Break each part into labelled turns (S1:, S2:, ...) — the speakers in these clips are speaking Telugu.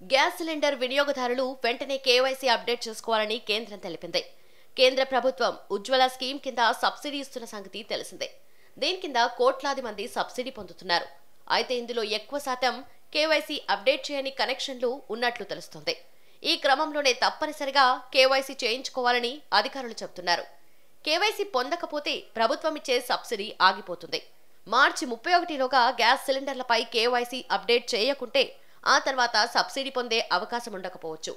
S1: గ్యాస్ సిలిండర్ వినియోగదారులు వెంటనే కేవైసీ అప్డేట్ చేసుకోవాలని కేంద్రం తెలిపింది. కేంద్ర ప్రభుత్వం ఉజ్వల స్కీమ్ కింద సబ్సిడీ ఇస్తున్న సంగతి తెలిసిందే. దీని కింద కోట్లాది మంది సబ్సిడీ పొందుతున్నారు. అయితే ఇందులో ఎక్కువ శాతం కేవైసీ అప్డేట్ చేయని కనెక్షన్లు ఉన్నట్లు తెలుస్తోంది. ఈ క్రమంలోనే తప్పనిసరిగా కేవైసీ చేయించుకోవాలని అధికారులు చెబుతున్నారు. కేవైసీ పొందకపోతే ప్రభుత్వం ఇచ్చే సబ్సిడీ ఆగిపోతుంది. మార్చి 31లోగా గ్యాస్ సిలిండర్లపై కేవైసీ అప్డేట్ చేయకుంటే ఆ తర్వాత సబ్సిడీ పొందే అవకాశం ఉండకపోవచ్చు.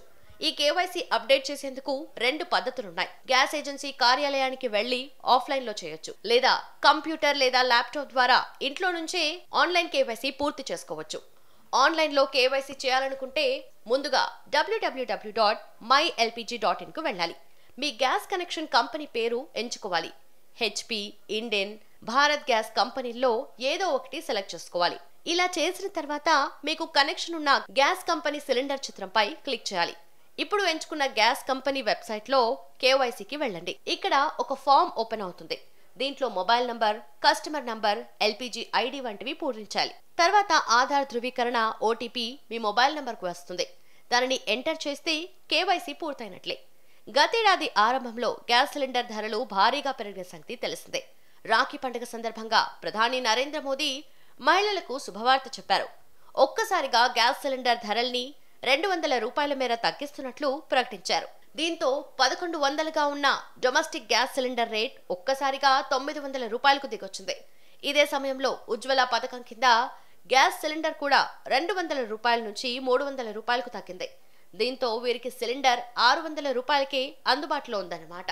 S1: ఈ కేవైసీ అప్డేట్ చేసేందుకు 2 పద్ధతులున్నాయి. గ్యాస్ ఏజెన్సీ కార్యాలయానికి వెళ్లి ఆఫ్లైన్ లో చేయొచ్చు, లేదా కంప్యూటర్ లేదా ల్యాప్టాప్ ద్వారా ఇంట్లో నుంచే ఆన్లైన్ కేవైసీ పూర్తి చేసుకోవచ్చు. ఆన్లైన్ లో కేవైసీ చేయాలనుకుంటే ముందుగా www.mylpg.in కు వెళ్ళాలి. మీ గ్యాస్ కనెక్షన్ కంపెనీ పేరు ఎంచుకోవాలి. హెచ్పి, ఇండెన్, భారత్ గ్యాస్ కంపెనీల్లో ఏదో ఒకటి సెలెక్ట్ చేసుకోవాలి. ఇలా చేసిన తర్వాత మీకు కనెక్షన్ ఉన్న గ్యాస్ కంపెనీ సిలిండర్ చిత్రంపై క్లిక్ చేయాలి. ఇప్పుడు ఎంచుకున్న గ్యాస్ కంపెనీ వెబ్సైట్ లో కేవైసీకి వెళ్ళండి. ఇక్కడ ఒక ఫామ్ ఓపెన్ అవుతుంది. దీంట్లో mobile number, customer number, LPG ID వంటివి పూరించాలి. తర్వాత ఆధార్ ధృవీకరణ ఓటీపీ మీ మొబైల్ నంబర్కు వస్తుంది. దానిని ఎంటర్ చేస్తే కేవైసీ పూర్తయినట్లే. గతేడాది ఆరంభంలో గ్యాస్ సిలిండర్ ధరలు భారీగా పెరిగిన సంగతి తెలిసిందే. రాఖీ పండుగ సందర్భంగా ప్రధాని నరేంద్ర మోదీ మహిళలకు శుభవార్త చెప్పారు. ఒక్కసారిగా గ్యాస్ సిలిండర్ ధరల్ని 200 రూపాయల మేర తగ్గిస్తున్నట్లు ప్రకటించారు. దీంతో 1100గా ఉన్న డొమెస్టిక్ గ్యాస్ సిలిండర్ రేట్ ఒక్కసారిగా 900 రూపాయలకు దిగొచ్చింది. ఇదే సమయంలో ఉజ్వల పథకం కింద గ్యాస్ సిలిండర్ కూడా 200 రూపాయల నుంచి 300 రూపాయలకు తగ్గింది. దీంతో వీరికి సిలిండర్ 600 రూపాయలకే అందుబాటులో ఉందన్నమాట.